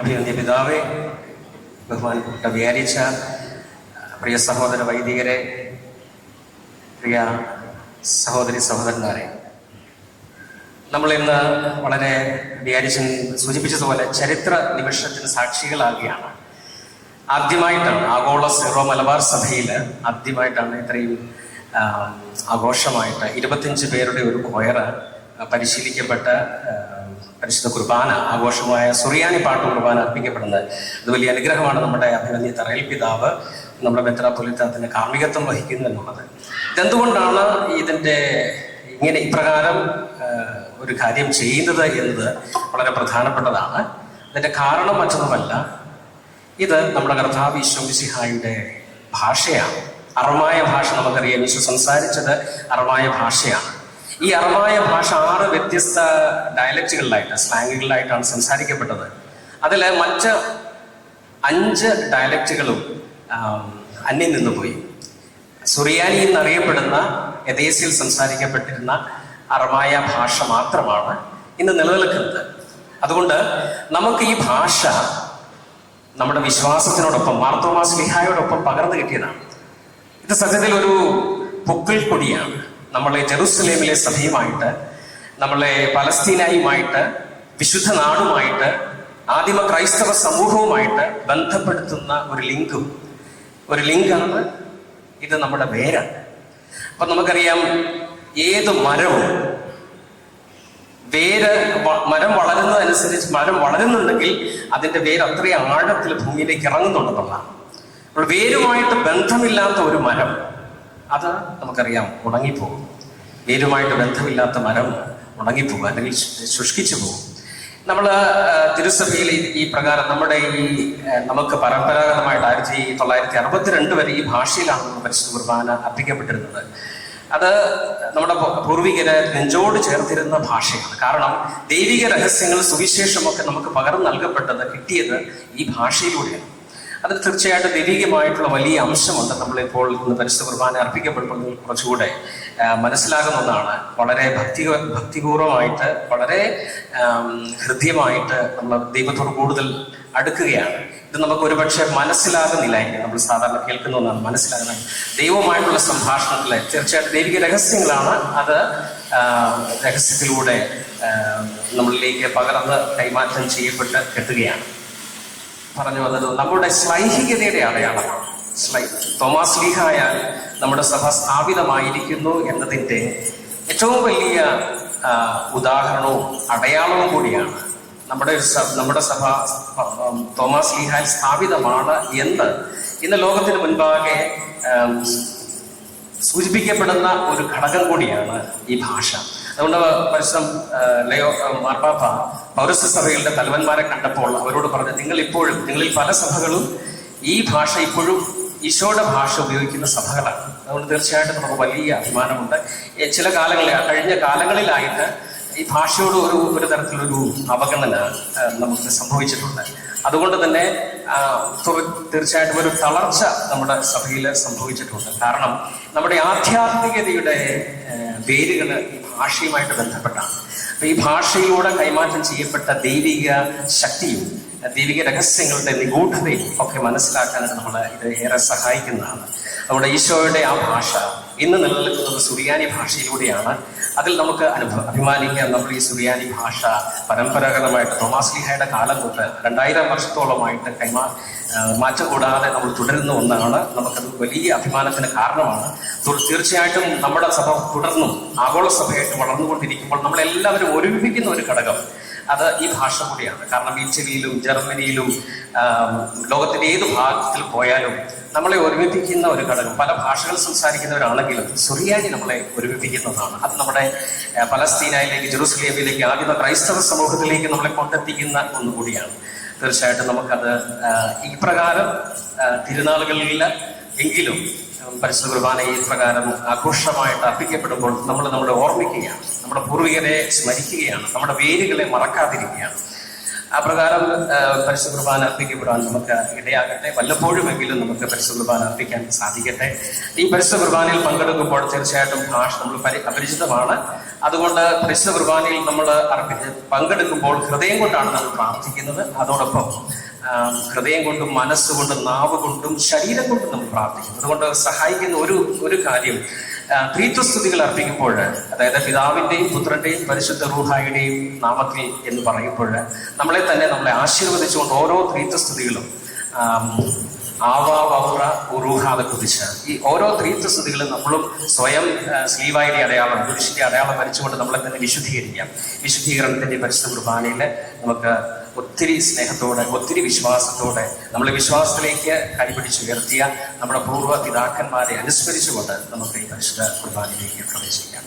അഭിനന്ദ പിതാവേ, ബഹുമാനപ്പെട്ട വികാരിച്ച പ്രിയ സഹോദര വൈദികരെ, പ്രിയ സഹോദരി സഹോദരന്മാരെ, നമ്മളിന്ന് വളരെ വികാരിച്ചൻ സൂചിപ്പിച്ചതുപോലെ ചരിത്ര നിമിഷത്തിന് സാക്ഷികളാകുകയാണ്. ആദ്യമായിട്ടാണ് ആഗോള സീറോ മലബാർ സഭയിൽ ആദ്യമായിട്ടാണ് ഇത്രയും ആഘോഷമായിട്ട് 25 പേരുടെ ഒരു കൊയറ് പരിശീലിക്കപ്പെട്ട് പരിശുദ്ധ കുർബാന ആഘോഷമായ സുറിയാനി പാട്ട് കുർബാന അർപ്പിക്കപ്പെടുന്നത്. അത് വലിയ അനുഗ്രഹമാണ്. നമ്മുടെ അഭിനന്ദി തറയിൽ പിതാവ് നമ്മുടെ മെത്രാപ്പൊലീത്തത്തിന് കാർമ്മികത്വം വഹിക്കുന്നു എന്നുള്ളത്. ഇതെന്തുകൊണ്ടാണ് ഇതിൻ്റെ ഇങ്ങനെ ഇപ്രകാരം ഒരു കാര്യം ചെയ്യുന്നത് എന്നത് വളരെ പ്രധാനപ്പെട്ടതാണ്. അതിൻ്റെ കാരണം മറ്റൊന്നുമല്ല, ഇത് നമ്മുടെ കർത്താവ് ഈശോ മിശിഹായുടെ ഭാഷയാണ്. അറമായ ഭാഷ നമുക്കറിയാം. ഈശോ സംസാരിച്ചത് അറമായ ഭാഷയാണ്. ഈ അറമായ ഭാഷ 6 വ്യത്യസ്ത ഡയലക്റ്റുകളിലായിട്ട്, സ്ലാങ്ങുകളിലായിട്ടാണ് സംസാരിക്കപ്പെട്ടത്. അതിൽ മറ്റ് 5 ഡയലക്റ്റുകളും അന്യം നിന്നുപോയി. സുറിയാനി എന്നറിയപ്പെടുന്ന എദേസിൽ സംസാരിക്കപ്പെട്ടിരുന്ന അറമായ ഭാഷ മാത്രമാണ് ഇന്ന് നിലനിൽക്കുന്നത്. അതുകൊണ്ട് നമുക്ക് ഈ ഭാഷ നമ്മുടെ വിശ്വാസത്തിനോടൊപ്പം മാർത്തോമാ ശ്ലീഹായോടൊപ്പം പകർന്നു കിട്ടിയതാണ്. ഇത് സത്യത്തിൽ ഒരു പൊക്കിൾ കൊടിയാണ്. നമ്മളെ ജെറുസലേമിലെ സഭയുമായിട്ട്, നമ്മളെ പലസ്തീനായുമായിട്ട്, വിശുദ്ധ നാടുമായിട്ട്, ആദിമ ക്രൈസ്തവ സമൂഹവുമായിട്ട് ബന്ധപ്പെടുത്തുന്ന ഒരു ലിങ്കാണ് ഇത്. നമ്മുടെ വേരാണ്. അപ്പൊ നമുക്കറിയാം, ഏത് മരവും മരം വളരുന്നതനുസരിച്ച് മരം വളരുന്നുണ്ടെങ്കിൽ അതിന്റെ വേര് അത്രയും ആഴത്തിൽ ഭൂമിയിലേക്ക് ഇറങ്ങുന്നുണ്ടെന്നുള്ളതാണ്. അപ്പോൾ വേരുമായിട്ട് ബന്ധമില്ലാത്ത ഒരു മരം അത് നമുക്കറിയാം ഉണങ്ങിപ്പോകും. വേരുമായിട്ട് ബന്ധമില്ലാത്ത മരം ഉണങ്ങിപ്പോകും, അല്ലെങ്കിൽ ശുഷ്കിച്ചു പോകും. നമ്മൾ തിരുസഭയിൽ ഈ പ്രകാരം നമ്മുടെ നമുക്ക് പരമ്പരാഗതമായിട്ട് 1962 വരെ ഈ ഭാഷയിലാണ് നമ്മൾ പരിശുദ്ധ കുർബാന അർപ്പിക്കപ്പെട്ടിരുന്നത്. അത് നമ്മുടെ പൂർവികരെ നെഞ്ചോട് ചേർത്തിരുന്ന ഭാഷയാണ്. കാരണം ദൈവിക രഹസ്യങ്ങൾ, സുവിശേഷമൊക്കെ നമുക്ക് പകർന്നു നൽകപ്പെട്ടത്, കിട്ടിയത് ഈ ഭാഷയിലൂടെയാണ്. അതിൽ തീർച്ചയായിട്ടും ദൈവികമായിട്ടുള്ള വലിയ അംശമുണ്ട്. നമ്മളിപ്പോൾ ഇന്ന് പരിശുദ്ധ കുർബാന അർപ്പിക്കപ്പെടുമ്പോൾ കുറച്ചുകൂടെ മനസ്സിലാകുന്ന ഒന്നാണ്. വളരെ ഭക്തിപൂർവമായിട്ട്, വളരെ ഹൃദ്യമായിട്ട് നമ്മൾ ദൈവത്തോട് കൂടുതൽ അടുക്കുകയാണ്. ഇത് നമുക്ക് ഒരുപക്ഷെ മനസ്സിലാകുന്നില്ലായിരിക്കും. നമ്മൾ സാധാരണ കേൾക്കുന്ന ഒന്നാണ്, മനസ്സിലാകുന്നത്. ദൈവമായിട്ടുള്ള സംഭാഷണത്തിലെ തീർച്ചയായിട്ടും ദൈവിക രഹസ്യങ്ങളാണ്. അത് രഹസ്യത്തിലൂടെ നമ്മളിലേക്ക് പകർന്ന് കൈമാറ്റം ചെയ്യപ്പെട്ട് എത്തുകയാണ്. പറഞ്ഞു വന്നത് നമ്മുടെ ശ്ലൈഹികതയുടെ അടയാളമാണ്. തോമാസ് ശ്ലീഹായാൽ നമ്മുടെ സഭ സ്ഥാപിതമായിരിക്കുന്നു എന്നതിൻ്റെ ഏറ്റവും വലിയ ഉദാഹരണവും അടയാളവും കൂടിയാണ്. നമ്മുടെ സഭ തോമാസ് ശ്ലീഹായിൽ സ്ഥാപിതമാണ് എന്ന് ഇന്ന് ലോകത്തിന് മുൻപാകെ സൂചിപ്പിക്കപ്പെടുന്ന ഒരു ഘടകം കൂടിയാണ് ഈ ഭാഷ. അതുകൊണ്ട് പരിശുദ്ധ മാർപ്പാപ്പ പൗരസ്ത്യ സഭകളുടെ തലവന്മാരെ കണ്ടപ്പോൾ അവരോട് പറഞ്ഞു, നിങ്ങളിൽ പല സഭകളും ഈ ഭാഷ ഇപ്പോഴും ഈശോയുടെ ഭാഷ ഉപയോഗിക്കുന്ന സഭകളാണ്. അതുകൊണ്ട് തീർച്ചയായിട്ടും നമുക്ക് വലിയ അഭിമാനമുണ്ട്. കഴിഞ്ഞ കാലങ്ങളിലായിട്ട് ഈ ഭാഷയോട് ഒരു തരത്തിലൊരു അവഗണന നമുക്ക് സംഭവിച്ചിട്ടുണ്ട്. അതുകൊണ്ട് തന്നെ തീർച്ചയായിട്ടും ഒരു തളർച്ച നമ്മുടെ സഭയിൽ സംഭവിച്ചിട്ടുണ്ട്. കാരണം നമ്മുടെ ആധ്യാത്മികതയുടെ വേരുകൾ ഈ ഭാഷയുമായിട്ട് ബന്ധപ്പെട്ടാണ്. അപ്പൊ ഈ ഭാഷയിലൂടെ കൈമാറ്റം ചെയ്യപ്പെട്ട ദൈവിക ശക്തിയും ദൈവിക രഹസ്യങ്ങളുടെ നിഗൂഢതയും ഒക്കെ മനസ്സിലാക്കാനായിട്ട് നമ്മളെ ഇത് ഏറെ സഹായിക്കുന്നതാണ്. നമ്മുടെ ഈശോയുടെ ആ ഭാഷ ഇന്ന് നിലനിൽക്കുന്നത് സുറിയാനി ഭാഷയിലൂടെയാണ്. അതിൽ നമുക്ക് അഭിമാനിക്കാം. നമ്മൾ ഈ സുറിയാനി ഭാഷ പരമ്പരാഗതമായിട്ട് തോമാസ് ശ്ലീഹായുടെ കാലം തൊട്ട് 2000 വർഷത്തോളമായിട്ട് മാറ്റം കൂടാതെ നമ്മൾ തുടരുന്ന ഒന്നാണ്. നമുക്കത് വലിയ അഭിമാനത്തിന് കാരണമാണ്. തീർച്ചയായിട്ടും നമ്മുടെ സഭ തുടർന്നും ആഗോള സഭയായിട്ട് വളർന്നുകൊണ്ടിരിക്കുമ്പോൾ നമ്മളെല്ലാവരും ഒരുമിപ്പിക്കുന്ന ഒരു ഘടകം അത് ഈ ഭാഷ കൂടിയാണ്. കാരണം ഇറ്റലിയിലും ജർമ്മനിയിലും ലോകത്തിന്റെ ഏത് ഭാഗത്തിൽ പോയാലും നമ്മളെ ഒരുമിപ്പിക്കുന്ന ഒരു ഘടകം, പല ഭാഷകൾ സംസാരിക്കുന്നവരാണെങ്കിലും സുറിയാനി നമ്മളെ ഒരുമിപ്പിക്കുന്നതാണ്. അത് നമ്മുടെ പലസ്തീനയിലേക്ക്, ജെറുസലേമിലേക്ക്, ആദിമ ക്രൈസ്തവ സമൂഹത്തിലേക്ക് നമ്മളെ കൊണ്ടെത്തിക്കുന്ന ഒന്നുകൂടിയാണ്. തീർച്ചയായിട്ടും നമുക്കത് ഈ പ്രകാരം തിരുനാളുകളിൽ എങ്കിലും പരിശുദ്ധ കുർബാന ഈ പ്രകാരം ആഘോഷമായിട്ട് അർപ്പിക്കപ്പെടുമ്പോൾ നമ്മൾ ഓർമ്മിക്കുകയാണ്, നമ്മുടെ പൂർവികരെ സ്മരിക്കുകയാണ്, നമ്മുടെ വേരുകളെ മറക്കാതിരിക്കുകയാണ്. അപ്രകാരം പരിശുദ്ധ കുർബാന അർപ്പിക്കപ്പെടാൻ നമുക്ക് ഇടയാകട്ടെ. വല്ലപ്പോഴുമെങ്കിലും നമുക്ക് പരിശുദ്ധ കുർബാന അർപ്പിക്കാൻ സാധിക്കട്ടെ. ഈ പരിശുദ്ധ കുർബാനയിൽ പങ്കെടുക്കുമ്പോൾ തീർച്ചയായിട്ടും ഭാഷ നമ്മൾ അപരിചിതമാണ്. അതുകൊണ്ട് പരിശുദ്ധ കുർബാനയിൽ നമ്മൾ പങ്കെടുക്കുമ്പോൾ ഹൃദയം കൊണ്ടാണ് നമ്മൾ പ്രാർത്ഥിക്കുന്നത്. അതോടൊപ്പം ഹൃദയം കൊണ്ടും മനസ്സുകൊണ്ടും നാവ് കൊണ്ടും ശരീരം കൊണ്ടും നമ്മൾ പ്രാർത്ഥിക്കും. അതുകൊണ്ട് സഹായിക്കുന്ന ഒരു കാര്യം, ത്രിത്വസ്തുതികൾ അർപ്പിക്കുമ്പോൾ, അതായത് പിതാവിന്റെയും പുത്രന്റെയും പരിശുദ്ധ റൂഹായുടെയും നാമത്തിൽ എന്ന് പറയുമ്പോൾ നമ്മളെ ആശീർവദിച്ചുകൊണ്ട് ഓരോ ത്രിത്വസ്തുതികളും ആവാവൗറ ഉറൂഹാതെ കുതിച്ച് ഈ ഓരോ ത്രിത്വസ്തുതികളും നമ്മളും സ്വയം സ്ലീവായുടെ അടയാളം, പുരുഷന്റെ അടയാളം വരച്ചുകൊണ്ട് നമ്മളെ തന്നെ വിശുദ്ധീകരിക്കാം. വിശുദ്ധീകരണത്തിന്റെ പരിശുദ്ധ കുർബാനയിൽ നമുക്ക് ഒത്തിരി സ്നേഹത്തോടെ, ഒത്തിരി വിശ്വാസത്തോടെ, നമ്മളെ വിശ്വാസത്തിലേക്ക് കൈപിടിച്ചുയർത്തിയ നമ്മുടെ പൂർവ്വ പിതാക്കന്മാരെ അനുസ്മരിച്ചുകൊണ്ട് നമുക്ക് ഈ പരിശുദ്ധ കുർബാനയിലേക്ക് പ്രവേശിക്കാം.